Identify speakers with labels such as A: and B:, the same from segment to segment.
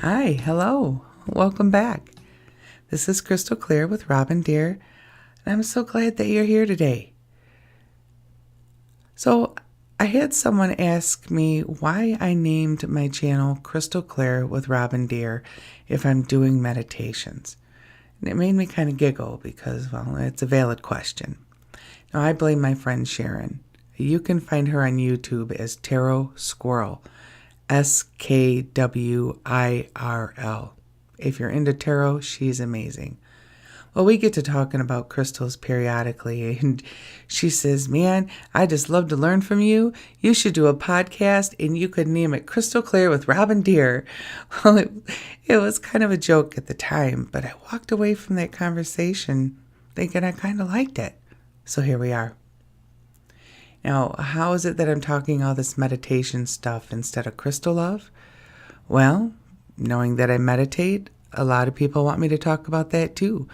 A: Hi, hello, welcome back. This is Crystal Clear with Robin Deer, and I'm so glad that you're here today. So, I had someone ask me why I named my channel Crystal Clear with Robin Deer if I'm doing meditations. And it made me kind of giggle because, well, it's a valid question. Now, I blame my friend Sharon. You can find her on YouTube as Tarot Squirrel. SKWIRL. If you're into tarot, she's amazing. Well, we get to talking about crystals periodically, and she says, man, I just love to learn from you. You should do a podcast, and you could name it Crystal Clear with Robin Deer. Well, it was kind of a joke at the time, but I walked away from that conversation thinking I kind of liked it. So here we are. Now, how is it that I'm talking all this meditation stuff instead of crystal love? Well, knowing that I meditate, a lot of people want me to talk about that too,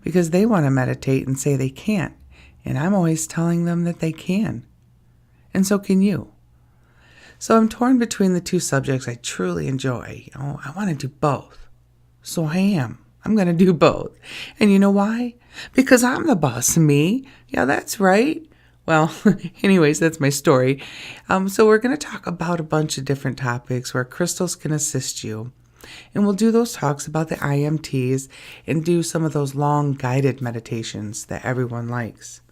A: because they want to meditate and say they can't, and I'm always telling them that they can. And so can you. So I'm torn between the two subjects I truly enjoy. I want to do both. So I am. I'm going to do both. And you know why? Because I'm the boss of me. Yeah, that's right. Well, anyways, that's my story. So we're going to talk about a bunch of different topics where crystals can assist you. And we'll do those talks about the IMTs and do some of those long guided meditations that everyone likes.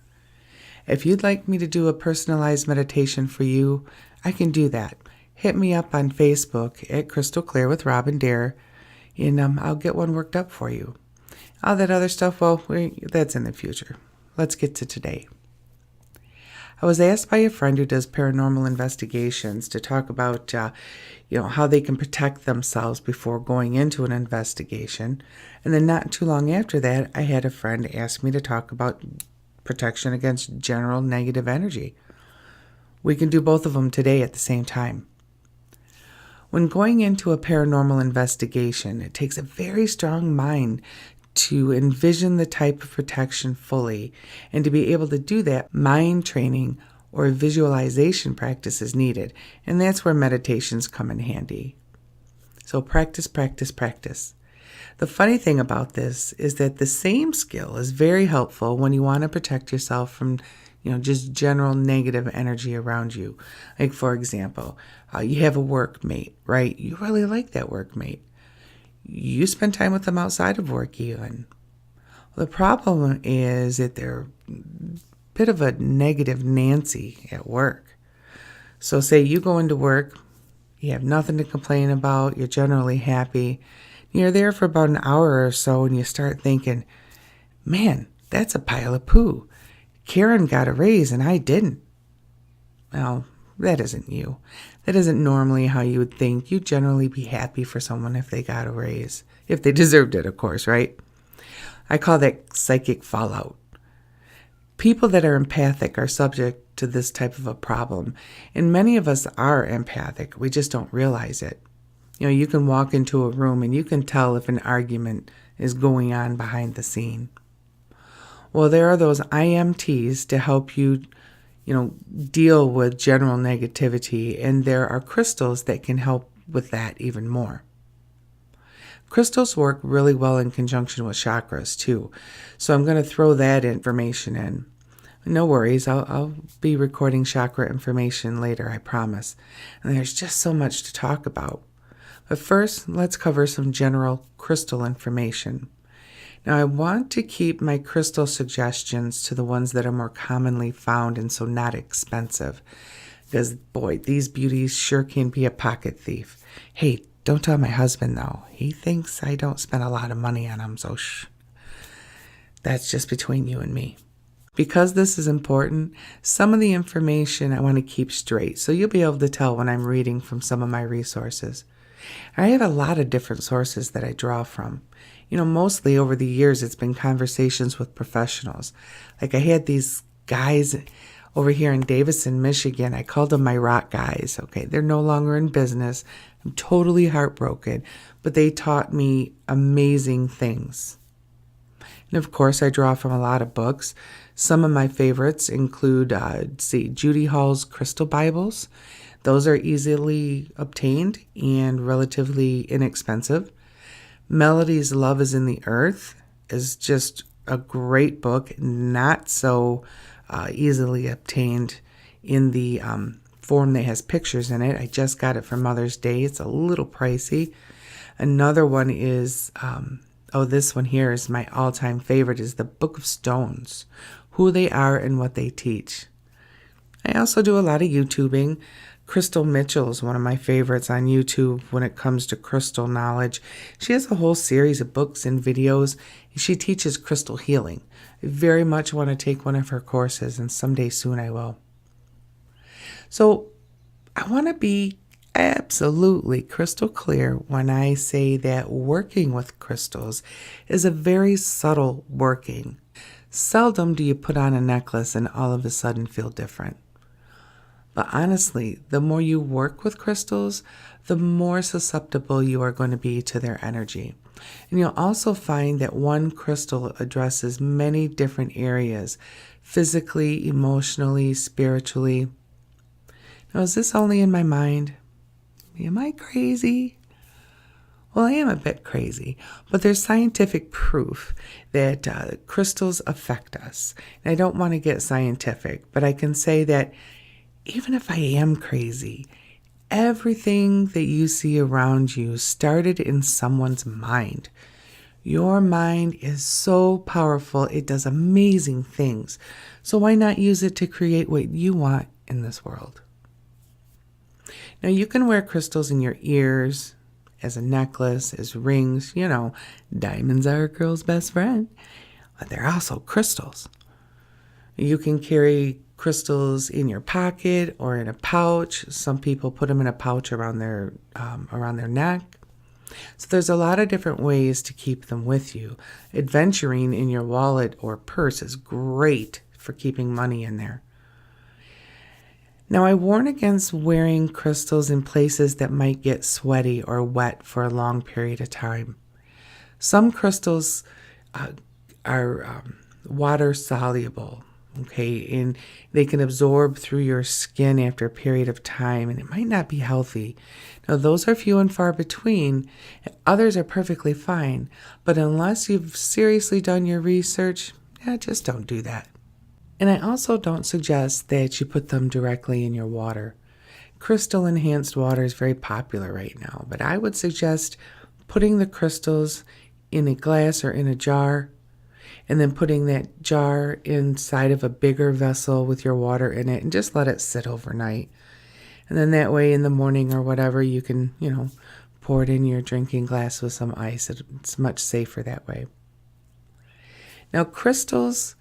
A: If you'd like me to do a personalized meditation for you, I can do that. Hit me up on Facebook at Crystal Clear with Robin Deer, and I'll get one worked up for you. All that other stuff, well, that's in the future. Let's get to today. I was asked by a friend who does paranormal investigations to talk about, how they can protect themselves before going into an investigation. And then not too long after that, I had a friend ask me to talk about protection against general negative energy. We can do both of them today at the same time. When going into a paranormal investigation, it takes a very strong mind to envision the type of protection fully, and to be able to do that, mind training or visualization practice is needed, and that's where meditations come in handy. So practice, practice, practice. The funny thing about this is that the same skill is very helpful when you want to protect yourself from just general negative energy around you. Like, for example, you have a workmate, right? You really like that workmate. You spend time with them outside of work even. The problem is that they're a bit of a negative Nancy at work. So say you go into work, you have nothing to complain about, you're generally happy. You're there for about an hour or so and you start thinking, man, that's a pile of poo. Karen got a raise and I didn't. Well, that isn't you. That isn't normally how you would think. You'd generally be happy for someone if they got a raise. If they deserved it, of course, right? I call that psychic fallout. People that are empathic are subject to this type of a problem. And many of us are empathic. We just don't realize it. You can walk into a room and you can tell if an argument is going on behind the scene. Well, there are those IMTs to help you deal with general negativity, and there are crystals that can help with that even more. Crystals work really well in conjunction with chakras too, so I'm going to throw that information in. No worries, I'll be recording chakra information later, I promise. And there's just so much to talk about. But first, let's cover some general crystal information. Now, I want to keep my crystal suggestions to the ones that are more commonly found and so not expensive. Because, boy, these beauties sure can be a pocket thief. Hey, don't tell my husband, though. He thinks I don't spend a lot of money on them, so shh. That's just between you and me. Because this is important, some of the information I want to keep straight, so you'll be able to tell when I'm reading from some of my resources. I have a lot of different sources that I draw from. Mostly over the years, it's been conversations with professionals. Like I had these guys over here in Davison, Michigan. I called them my rock guys. Okay, they're no longer in business. I'm totally heartbroken, but they taught me amazing things. And of course, I draw from a lot of books. Some of my favorites include, Judy Hall's Crystal Bibles. Those are easily obtained and relatively inexpensive. Melody's Love is in the Earth is just a great book, not so easily obtained in the form that has pictures in it. I just got it for Mother's Day. It's a little pricey. Another one is, this one here is my all-time favorite, is the Book of Stones, Who They Are and What They Teach. I also do a lot of YouTubing. Crystal Mitchell is one of my favorites on YouTube when it comes to crystal knowledge. She has a whole series of books and videos. She teaches crystal healing. I very much want to take one of her courses, and someday soon I will. So I want to be absolutely crystal clear when I say that working with crystals is a very subtle working. Seldom do you put on a necklace and all of a sudden feel different. But honestly, the more you work with crystals, the more susceptible you are going to be to their energy. And you'll also find that one crystal addresses many different areas, physically, emotionally, spiritually. Now, is this only in my mind? Am I crazy? Well, I am a bit crazy, but there's scientific proof that crystals affect us. And I don't want to get scientific, but I can say that even if I am crazy, everything that you see around you started in someone's mind. Your mind is so powerful, it does amazing things. So why not use it to create what you want in this world? Now, you can wear crystals in your ears, as a necklace, as rings. Diamonds are a girl's best friend, but they're also crystals. You can carry crystals in your pocket or in a pouch. Some people put them in a pouch around their neck. So there's a lot of different ways to keep them with you. Adventuring in your wallet or purse is great for keeping money in there. Now, I warn against wearing crystals in places that might get sweaty or wet for a long period of time. Some crystals are water soluble. Okay, and they can absorb through your skin after a period of time, and it might not be healthy. Now, those are few and far between. Others are perfectly fine, but unless you've seriously done your research, just don't do that. And I also don't suggest that you put them directly in your water. Crystal enhanced water is very popular right now, but I would suggest putting the crystals in a glass or in a jar, and then putting that jar inside of a bigger vessel with your water in it and just let it sit overnight. And then that way in the morning or whatever, you can, pour it in your drinking glass with some ice. It's much safer that way. Now, crystals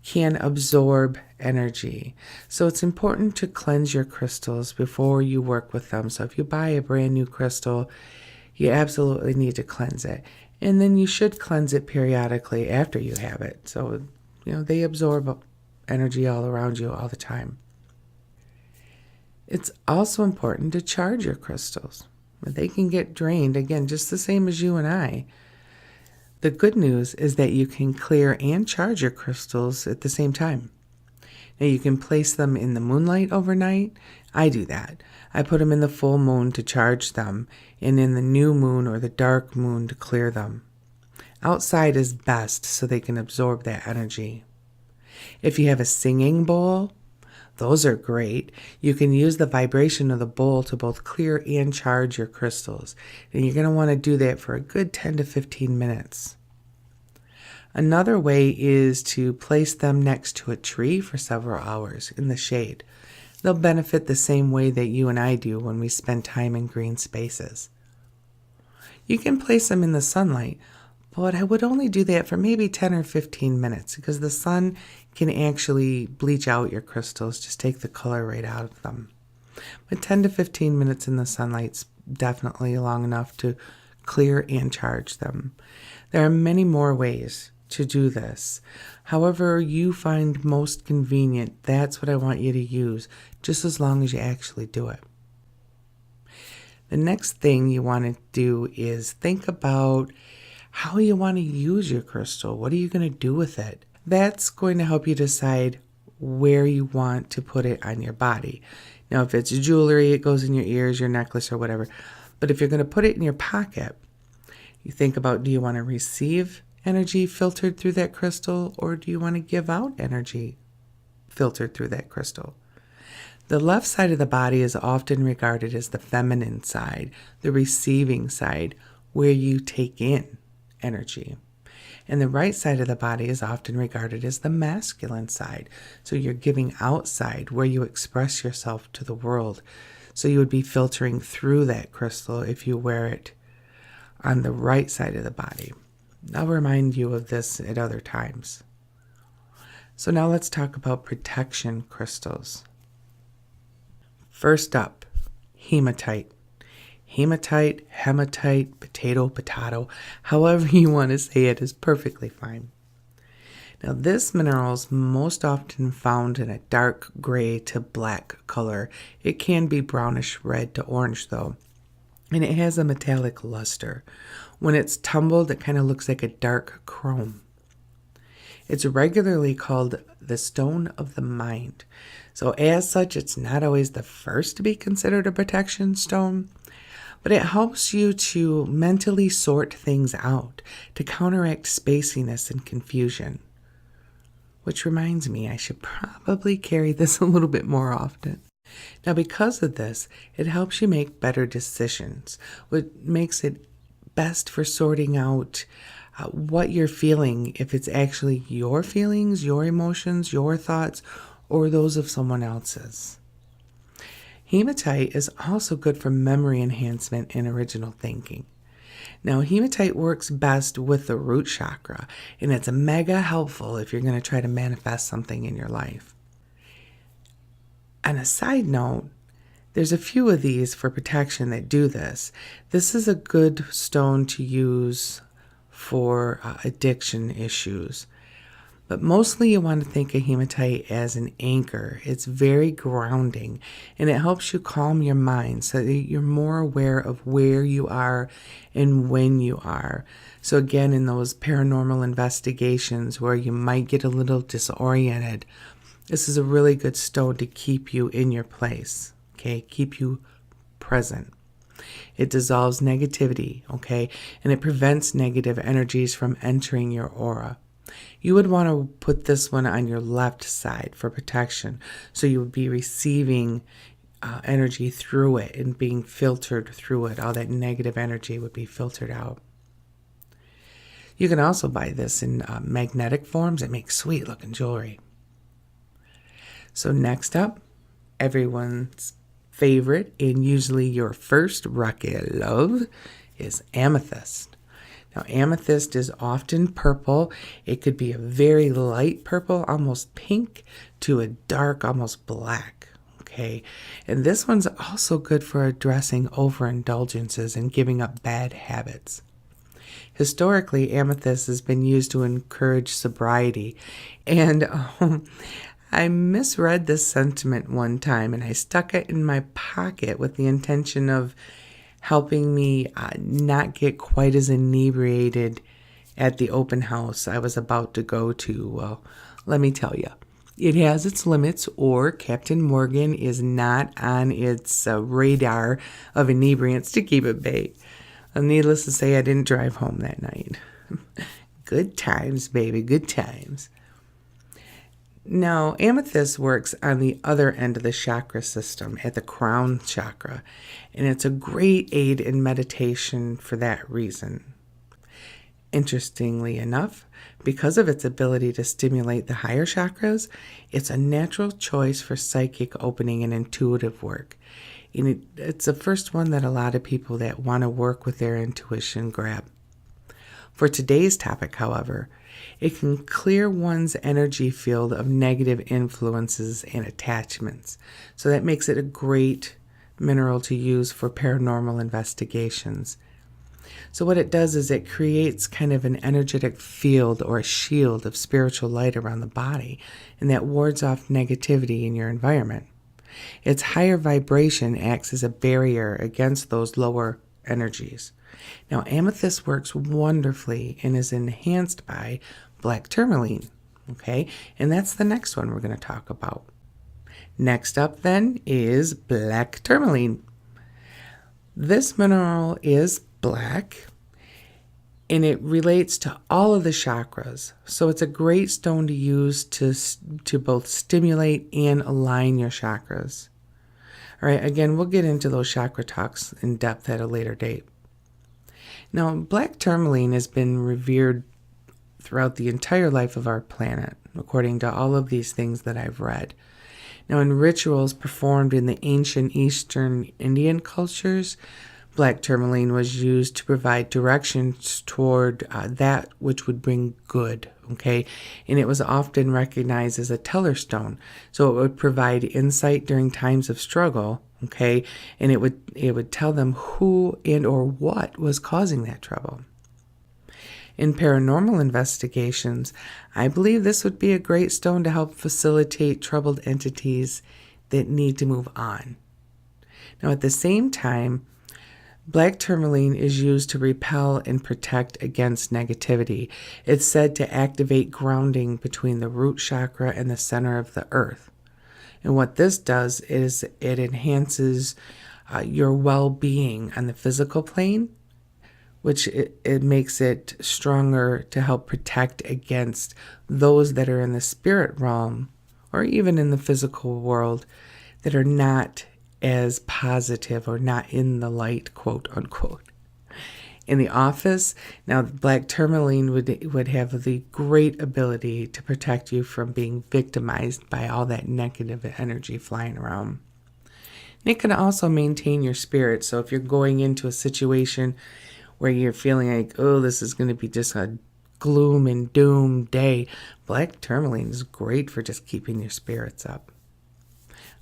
A: can absorb energy. So it's important to cleanse your crystals before you work with them. So if you buy a brand new crystal, you absolutely need to cleanse it. And then you should cleanse it periodically after you have it. So, they absorb energy all around you all the time. It's also important to charge your crystals. They can get drained, again, just the same as you and I. The good news is that you can clear and charge your crystals at the same time. Now, you can place them in the moonlight overnight. I do that. I put them in the full moon to charge them, and in the new moon or the dark moon to clear them. Outside is best so they can absorb that energy. If you have a singing bowl, those are great. You can use the vibration of the bowl to both clear and charge your crystals. And you're going to want to do that for a good 10 to 15 minutes. Another way is to place them next to a tree for several hours in the shade. They'll benefit the same way that you and I do when we spend time in green spaces. You can place them in the sunlight, but I would only do that for maybe 10 or 15 minutes because the sun can actually bleach out your crystals, just take the color right out of them. But 10 to 15 minutes in the sunlight's definitely long enough to clear and charge them. There are many more ways to do this. However you find most convenient, that's what I want you to use, just as long as you actually do it. The next thing you want to do is think about how you want to use your crystal. What are you going to do with it? That's going to help you decide where you want to put it on your body. Now, if it's jewelry, it goes in your ears, your necklace, or whatever. But if you're going to put it in your pocket, you think about, do you want to receive energy filtered through that crystal, or do you want to give out energy filtered through that crystal? The left side of the body is often regarded as the feminine side, the receiving side, where you take in energy. And the right side of the body is often regarded as the masculine side. So you're giving outside, where you express yourself to the world. So you would be filtering through that crystal if you wear it on the right side of the body. I'll remind you of this at other times. So now let's talk about protection crystals. First up, hematite. Hematite, potato, however you want to say it is perfectly fine. Now, this mineral is most often found in a dark gray to black color. It can be brownish red to orange though, and it has a metallic luster. When it's tumbled, it kind of looks like a dark chrome. It's regularly called the stone of the mind. So as such, it's not always the first to be considered a protection stone, but it helps you to mentally sort things out, to counteract spaciness and confusion. Which reminds me, I should probably carry this a little bit more often. Now, because of this, it helps you make better decisions, which makes it best for sorting out what you're feeling, if it's actually your feelings, your emotions, your thoughts, or those of someone else's. Hematite is also good for memory enhancement and original thinking. Now, hematite works best with the root chakra, and it's mega helpful if you're going to try to manifest something in your life. On a side note, there's a few of these for protection that do this. This is a good stone to use for addiction issues. But mostly you want to think of hematite as an anchor. It's very grounding, and it helps you calm your mind so that you're more aware of where you are and when you are. So again, in those paranormal investigations where you might get a little disoriented, this is a really good stone to keep you in your place, okay? Keep you present. It dissolves negativity, okay? And it prevents negative energies from entering your aura. You would want to put this one on your left side for protection, so you would be receiving energy through it and being filtered through it. All that negative energy would be filtered out. You can also buy this in magnetic forms. It makes sweet looking jewelry. So next up, everyone's favorite and usually your first rocket love is amethyst. Now, amethyst is often purple. It could be a very light purple, almost pink, to a dark, almost black. Okay, and this one's also good for addressing overindulgences and giving up bad habits. Historically, amethyst has been used to encourage sobriety, and I misread this sentiment one time, and I stuck it in my pocket with the intention of helping me not get quite as inebriated at the open house I was about to go to. Well, let me tell you, it has its limits, or Captain Morgan is not on its radar of inebriants to keep at bay. Needless to say, I didn't drive home that night. Good times, baby, good times. Now, amethyst works on the other end of the chakra system, at the crown chakra, and it's a great aid in meditation for that reason. Interestingly enough, because of its ability to stimulate the higher chakras, it's a natural choice for psychic opening and intuitive work. And it's the first one that a lot of people that want to work with their intuition grab. For today's topic, however, it can clear one's energy field of negative influences and attachments. So that makes it a great mineral to use for paranormal investigations. So what it does is it creates kind of an energetic field or a shield of spiritual light around the body, and that wards off negativity in your environment. Its higher vibration acts as a barrier against those lower energies. Now, amethyst works wonderfully and is enhanced by black tourmaline, Okay, and that's the next one we're going to talk about. Next up then is black tourmaline. This mineral is black and it relates to all of the chakras. So it's a great stone to use to both stimulate and align your chakras. All right, again, we'll get into those chakra talks in depth at a later date. Now, black tourmaline has been revered throughout the entire life of our planet, according to all of these things that I've read. Now, in rituals performed in the ancient Eastern Indian cultures, black tourmaline was used to provide directions toward that which would bring good, okay? And it was often recognized as a teller stone. So it would provide insight during times of struggle, okay? And it would tell them who and or what was causing that trouble. In paranormal investigations, I believe this would be a great stone to help facilitate troubled entities that need to move on. Now, at the same time, black tourmaline is used to repel and protect against negativity. It's said to activate grounding between the root chakra and the center of the earth. And what this does is it enhances your well-being on the physical plane, which it makes it stronger to help protect against those that are in the spirit realm or even in the physical world that are not as positive or not in the light, quote unquote. In the office, now black tourmaline would have the great ability to protect you from being victimized by all that negative energy flying around. And it can also maintain your spirit. So if you're going into a situation where you're feeling like, oh, this is going to be just a gloom and doom day, black tourmaline is great for just keeping your spirits up.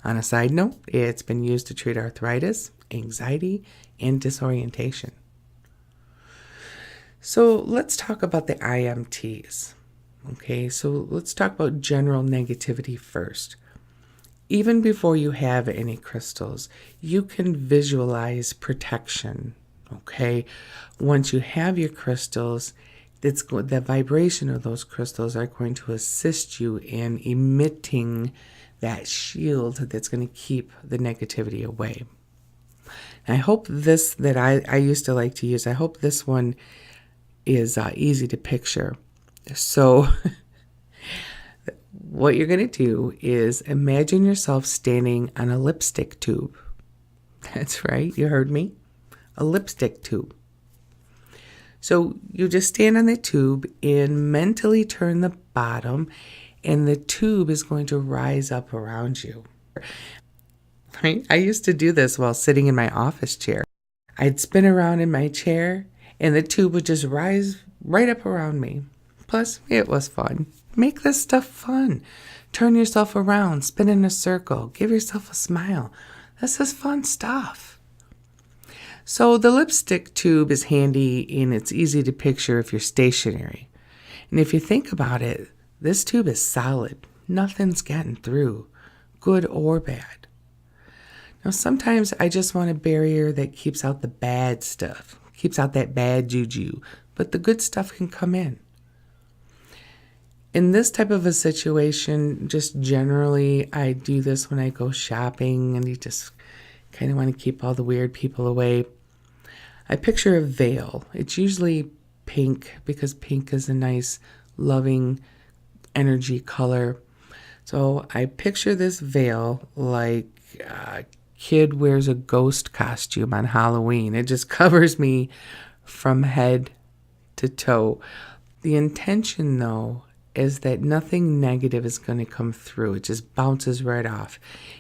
A: On a side note, it's been used to treat arthritis, anxiety, and disorientation. So let's talk about the IMTs. Okay, so let's talk about general negativity first. Even before you have any crystals, you can visualize protection. Okay, once you have your crystals, the vibration of those crystals are going to assist you in emitting that shield that's going to keep the negativity away. And I hope this that I used to like to use, I hope this one is easy to picture. So what you're going to do is imagine yourself standing on a lipstick tube. That's right, you heard me. A lipstick tube. So you just stand on the tube and mentally turn the bottom, and the tube is going to rise up around you. Right? I used to do this while sitting in my office chair. I'd spin around in my chair, and the tube would just rise right up around me. Plus, it was fun. Make this stuff fun. Turn yourself around, spin in a circle, give yourself a smile. This is fun stuff. So the lipstick tube is handy and it's easy to picture if you're stationary. And if you think about it, this tube is solid. Nothing's getting through, good or bad. Now sometimes I just want a barrier that keeps out the bad stuff, keeps out that bad juju, but the good stuff can come in. In this type of a situation, just generally, I do this when I go shopping and you just kind of want to keep all the weird people away. I picture a veil. It's usually pink because pink is a nice, loving energy color. So I picture this veil like a kid wears a ghost costume on Halloween. It just covers me from head to toe. The intention, though, is that nothing negative is going to come through. It just bounces right off.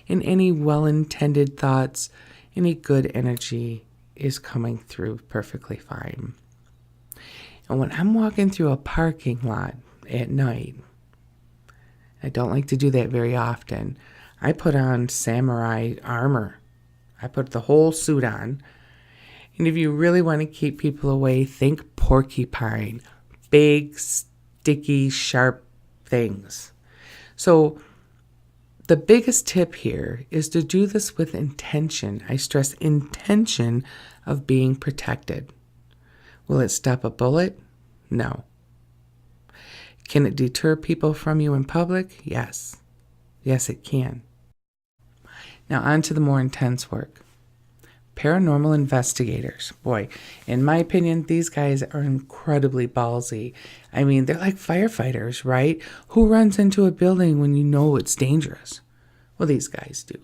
A: And any well-intended thoughts, any good energy is coming through perfectly fine. And when I'm walking through a parking lot at night, I don't like to do that very often, I put on samurai armor. I put the whole suit on. And if you really want to keep people away, think porcupine. Big, sticky, sharp things. So the biggest tip here is to do this with intention. I stress intention of being protected. Will it stop a bullet? No. Can it deter people from you in public? Yes. Yes, it can. Now, on to the more intense work. Paranormal investigators. Boy, in my opinion, these guys are incredibly ballsy. I mean, they're like firefighters, right? Who runs into a building when you know it's dangerous? Well, these guys do.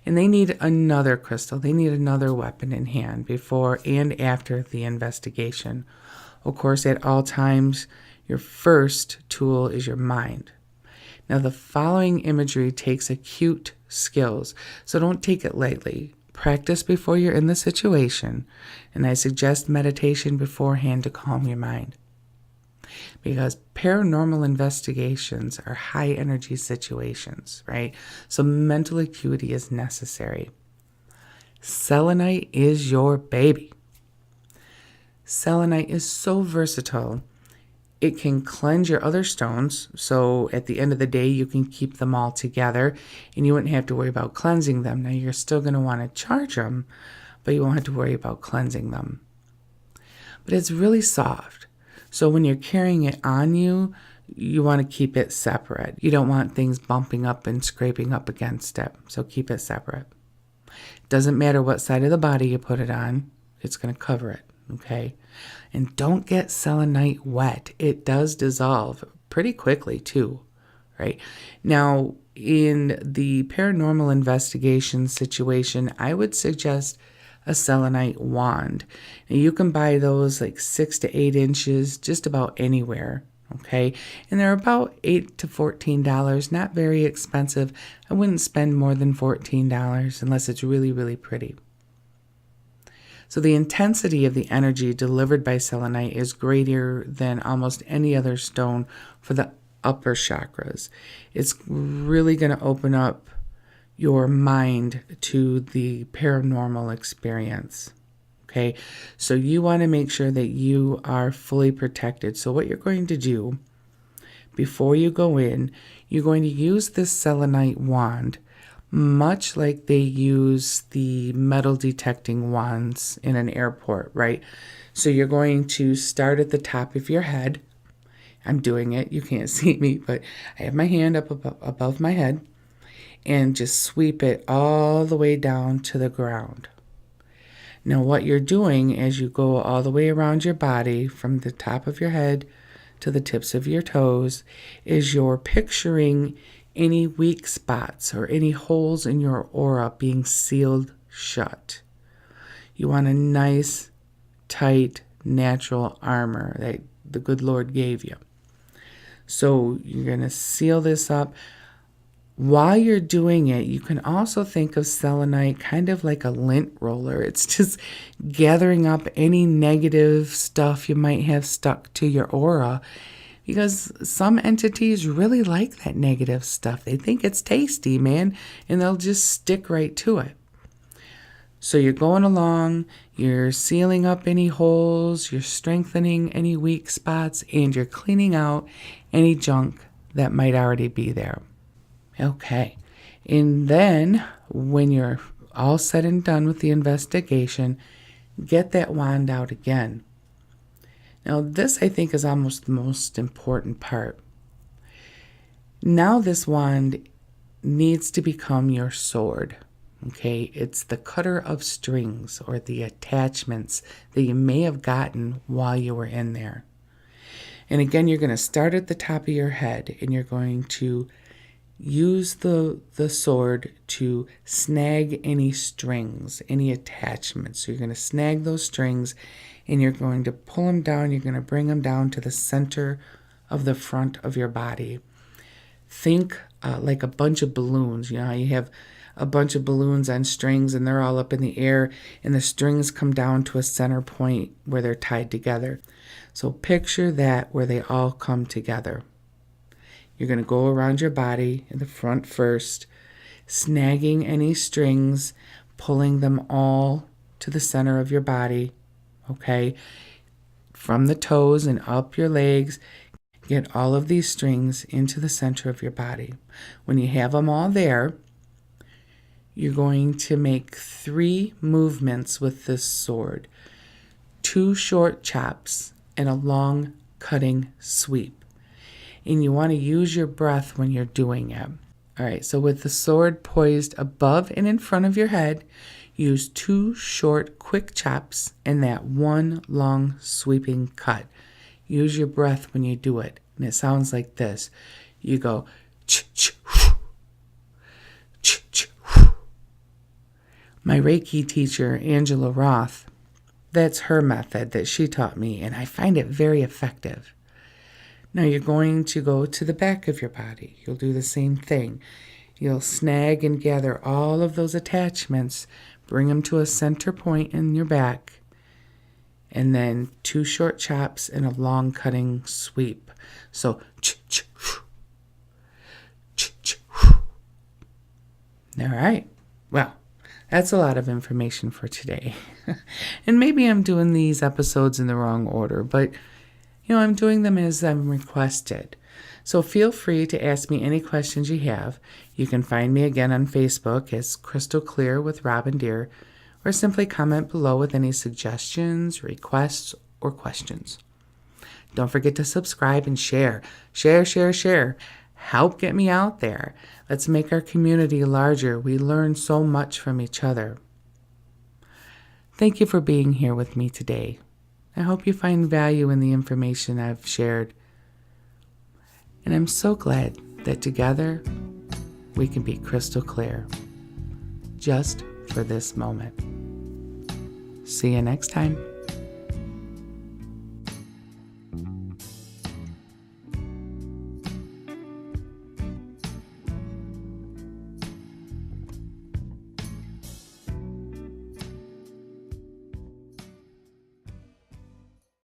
A: And they need another crystal. They need another weapon in hand before and after the investigation. Of course, at all times, your first tool is your mind. Now, the following imagery takes acute skills, so don't take it lightly. Practice before you're in the situation, and I suggest meditation beforehand to calm your mind. Because paranormal investigations are high energy situations, right? So mental acuity is necessary. Selenite is your baby. Selenite is so versatile. It can cleanse your other stones, so at the end of the day, you can keep them all together, and you wouldn't have to worry about cleansing them. Now, you're still going to want to charge them, but you won't have to worry about cleansing them. But it's really soft, so when you're carrying it on you, you want to keep it separate. You don't want things bumping up and scraping up against it, so keep it separate. Doesn't matter what side of the body you put it on, it's going to cover it, okay? And don't get selenite wet. It does dissolve pretty quickly too, right? Now, in the paranormal investigation situation, I would suggest a selenite wand. Now, you can buy those like 6 to 8 inches just about anywhere, okay? And they're about $8 to $14, not very expensive. I wouldn't spend more than $14 unless it's really, really pretty. So the intensity of the energy delivered by selenite is greater than almost any other stone for the upper chakras. It's really going to open up your mind to the paranormal experience. Okay, so you want to make sure that you are fully protected. So what you're going to do before you go in, you're going to use this selenite wand much like they use the metal detecting wands in an airport, right? So you're going to start at the top of your head. I'm doing it. You can't see me, but I have my hand up above my head and just sweep it all the way down to the ground. Now, what you're doing as you go all the way around your body from the top of your head to the tips of your toes is you're picturing any weak spots or any holes in your aura being sealed shut. You want a nice, tight, natural armor that the good Lord gave you. So you're going to seal this up. While you're doing it, you can also think of selenite kind of like a lint roller. It's just gathering up any negative stuff you might have stuck to your aura, because some entities really like that negative stuff. They think it's tasty, man, and they'll just stick right to it. So you're going along, you're sealing up any holes, you're strengthening any weak spots, and you're cleaning out any junk that might already be there. Okay, and then when you're all said and done with the investigation, get that wand out again. Now, this, I think, is almost the most important part. Now this wand needs to become your sword, okay? It's the cutter of strings or the attachments that you may have gotten while you were in there. And again, you're going to start at the top of your head, and you're going to use the sword to snag any strings, any attachments. So you're going to snag those strings, and you're going to pull them down. You're going to bring them down to the center of the front of your body. Think like a bunch of balloons. You know how you have a bunch of balloons on strings and they're all up in the air, and the strings come down to a center point where they're tied together. So picture that, where they all come together. You're going to go around your body in the front first, snagging any strings, pulling them all to the center of your body, okay? From the toes and up your legs, get all of these strings into the center of your body. When you have them all there, you're going to make 3 movements with this sword. 2 short chops and a long cutting sweep. and you want to use your breath when you're doing it. All right, so with the sword poised above and in front of your head, use 2 short, quick chops and that 1 long, sweeping cut. Use your breath when you do it, and it sounds like this. You go, ch-ch, ch-ch. My Reiki teacher, Angela Roth, that's her method that she taught me, and I find it very effective. Now you're going to go to the back of your body. You'll do the same thing. You'll snag and gather all of those attachments, bring them to a center point in your back, and then 2 short chops and a long cutting sweep. So, all right. Well, that's a lot of information for today. And maybe I'm doing these episodes in the wrong order, but I'm doing them as I'm requested. So feel free to ask me any questions you have. You can find me again on Facebook as Crystal Clear with Robin Deer, or simply comment below with any suggestions, requests, or questions. Don't forget to subscribe and share. Share. Help get me out there. Let's make our community larger. We learn so much from each other. Thank you for being here with me today. I hope you find value in the information I've shared. And I'm so glad that together we can be crystal clear, just for this moment. See you next time.